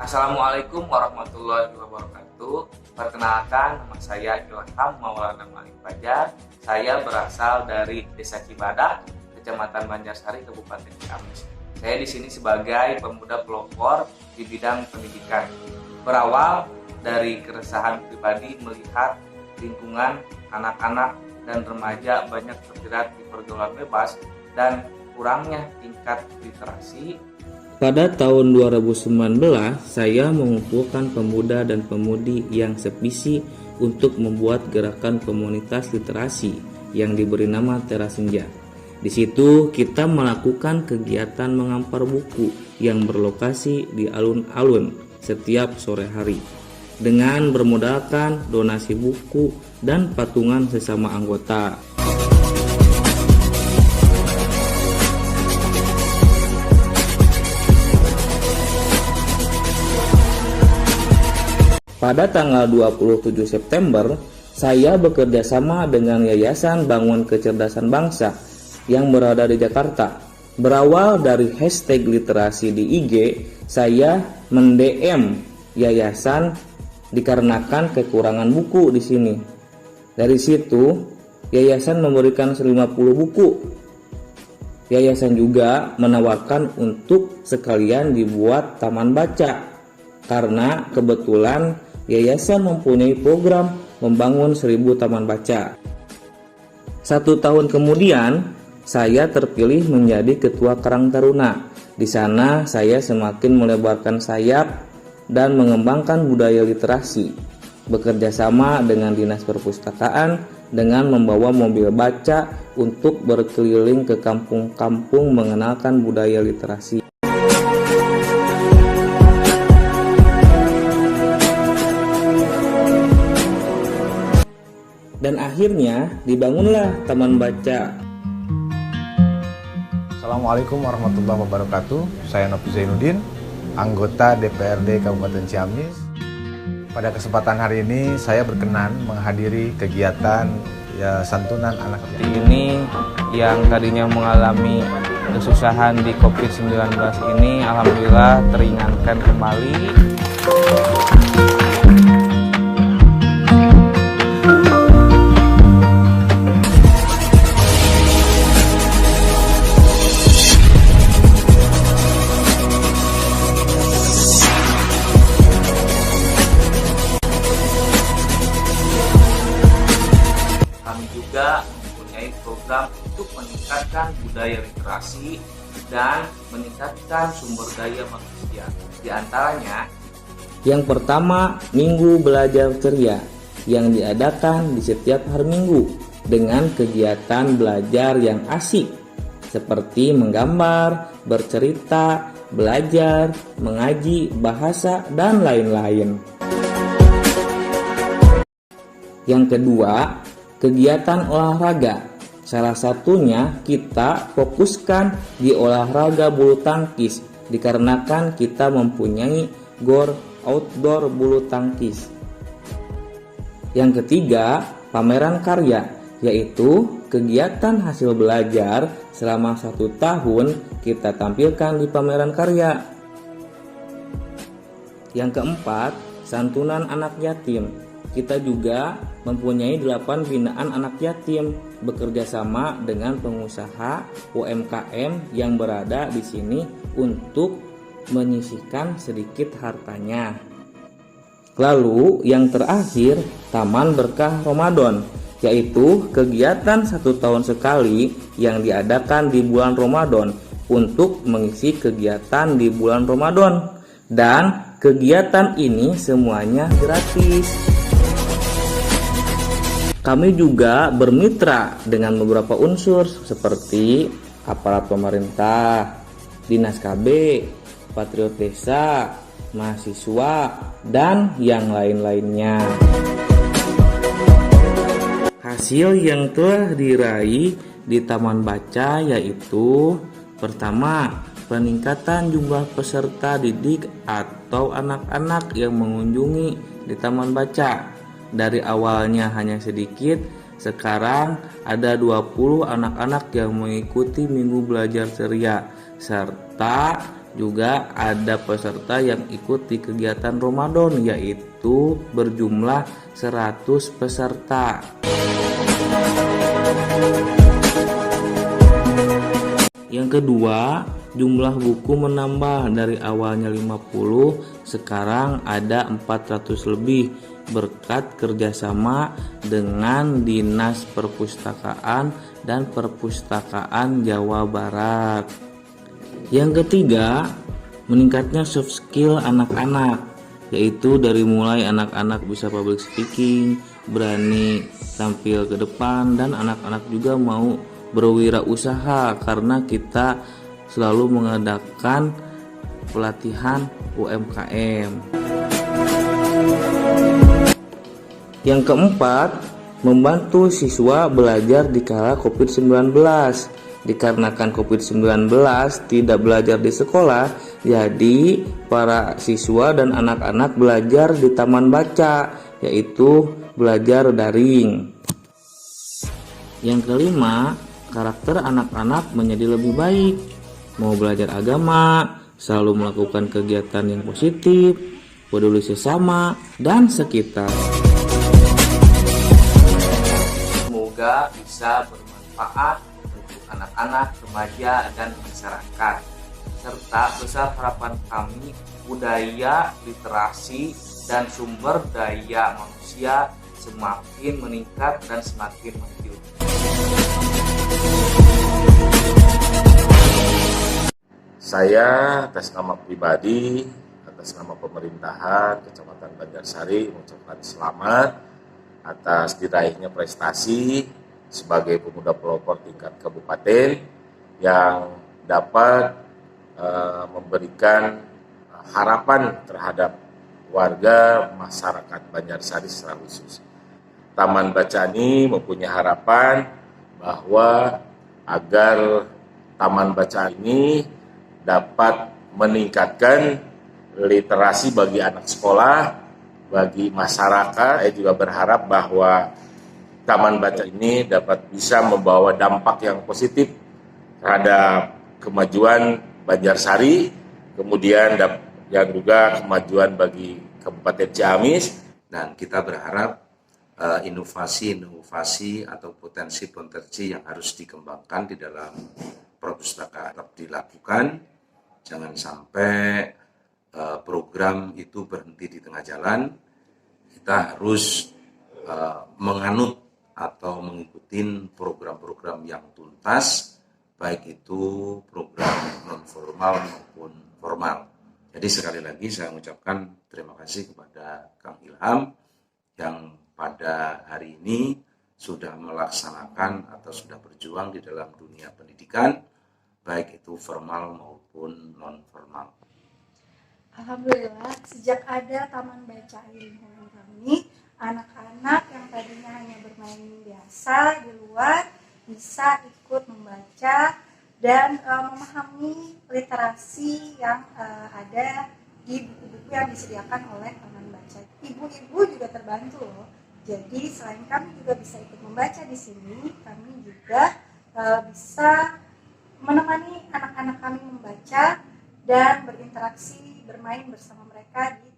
Assalamualaikum warahmatullahi wabarakatuh. Perkenalkan, nama saya Ilham Maulana Malik Fajar. Saya berasal dari Desa Cibadak, Kecamatan Banjarsari, Kabupaten Ciamis. Saya di sini sebagai pemuda pelopor di bidang pendidikan. Berawal dari keresahan pribadi melihat lingkungan anak-anak dan remaja banyak terjerat di pergaulan bebas dan kurangnya tingkat literasi. Pada tahun 2019, saya mengumpulkan pemuda dan pemudi yang sevisi untuk membuat gerakan komunitas literasi yang diberi nama Teras Senja. Di situ kita melakukan kegiatan mengampar buku yang berlokasi di alun-alun setiap sore hari dengan bermodalkan donasi buku dan patungan sesama anggota. Pada tanggal 27 September, saya bekerja sama dengan Yayasan Bangun Kecerdasan Bangsa yang berada di Jakarta. Berawal dari hashtag literasi di IG, saya mend-DM yayasan dikarenakan kekurangan buku di sini. Dari situ, yayasan memberikan 50 buku. Yayasan juga menawarkan untuk sekalian dibuat taman baca, karena kebetulan yayasan mempunyai program membangun 1000 taman baca. 1 tahun kemudian, saya terpilih menjadi Ketua Karang Taruna. Di sana saya semakin melebarkan sayap dan mengembangkan budaya literasi, bekerja sama dengan Dinas Perpustakaan dengan membawa mobil baca untuk berkeliling ke kampung-kampung mengenalkan budaya literasi. Dan akhirnya dibangunlah Taman Baca. Assalamualaikum warahmatullahi wabarakatuh. Saya Novi Zainuddin, anggota DPRD Kabupaten Ciamis. Pada kesempatan hari ini saya berkenan menghadiri kegiatan santunan anak Ini yang tadinya mengalami kesusahan di COVID-19 ini alhamdulillah teringankan kembali. Kami juga mempunyai program untuk meningkatkan budaya literasi dan meningkatkan sumber daya manusia. Di antaranya, Yang pertama, Minggu Belajar Ceria yang diadakan di setiap hari Minggu dengan kegiatan belajar yang asik seperti menggambar, bercerita, belajar, mengaji, bahasa, dan lain-lain. Yang kedua, kegiatan olahraga. Salah satunya kita fokuskan di olahraga bulu tangkis dikarenakan kita mempunyai GOR outdoor bulu tangkis. Yang ketiga, pameran karya, yaitu kegiatan hasil belajar selama 1 tahun kita tampilkan di pameran karya. Yang keempat, santunan anak yatim. Kita juga mempunyai 8 binaan anak yatim bekerja sama dengan pengusaha UMKM yang berada di sini untuk menyisihkan sedikit hartanya. Lalu yang terakhir, Taman Berkah Ramadan, yaitu kegiatan 1 tahun sekali yang diadakan di bulan Ramadan untuk mengisi kegiatan di bulan Ramadan, dan kegiatan ini semuanya gratis. Kami juga bermitra dengan beberapa unsur seperti aparat pemerintah, Dinas KB, Patriot Desa, mahasiswa, dan yang lain-lainnya. Hasil yang telah diraih di Taman Baca yaitu: pertama, peningkatan jumlah peserta didik atau anak-anak yang mengunjungi di Taman Baca. Dari awalnya hanya sedikit, sekarang ada 20 anak-anak yang mengikuti Minggu Belajar Ceria serta Juga ada peserta yang ikut di kegiatan Ramadan, yaitu berjumlah 100 peserta. Yang kedua, jumlah buku menambah dari awalnya 50, sekarang ada 400 lebih berkat kerjasama dengan Dinas Perpustakaan dan Perpustakaan Jawa Barat. Yang ketiga, meningkatnya soft skill anak-anak, yaitu dari mulai anak-anak bisa public speaking, berani tampil ke depan, dan anak-anak juga mau berwirausaha karena kita selalu mengadakan pelatihan UMKM. Yang keempat, membantu siswa belajar di kala COVID-19. Dikarenakan COVID-19 tidak belajar di sekolah, jadi para siswa dan anak-anak belajar di taman baca, yaitu belajar daring. Yang kelima, karakter anak-anak menjadi lebih baik. Mau belajar agama, selalu melakukan kegiatan yang positif, peduli sesama, dan sekitar. Semoga bisa bermanfaat untuk anak-anak, remaja, dan masyarakat. Serta besar harapan kami budaya, literasi, dan sumber daya manusia semakin meningkat dan semakin maju. Saya atas nama pribadi, atas nama pemerintahan Kecamatan Banjarsari mengucapkan selamat atas diraihnya prestasi sebagai pemuda pelopor tingkat kabupaten yang dapat memberikan harapan terhadap warga masyarakat Banjarsari secara khusus. Taman Baca ini mempunyai harapan bahwa agar Taman Baca ini dapat meningkatkan literasi bagi anak sekolah, bagi masyarakat. Saya juga berharap bahwa Taman Baca ini dapat bisa membawa dampak yang positif terhadap kemajuan Banjarsari, kemudian yang juga kemajuan bagi Kabupaten Ciamis. Dan kita berharap inovasi-inovasi atau potensi-potensi yang harus dikembangkan di dalam perpustakaan tetap dilakukan. Jangan sampai program itu berhenti di tengah jalan. Kita harus menganut atau mengikuti program-program yang tuntas, baik itu program non formal maupun formal. Jadi sekali lagi saya mengucapkan terima kasih kepada Kang Ilham yang pada hari ini sudah melaksanakan atau sudah berjuang di dalam dunia pendidikan, baik itu formal maupun non formal. Alhamdulillah, sejak ada Taman Baca di lingkungan kami, anak-anak yang tadinya hanya bermain biasa di luar bisa ikut membaca dan memahami literasi yang ada di buku-buku yang disediakan oleh Taman Baca. Ibu-ibu juga terbantu loh. Jadi selain kami juga bisa ikut membaca di sini, kami juga bisa menemani anak-anak kami membaca dan berinteraksi, bermain bersama mereka di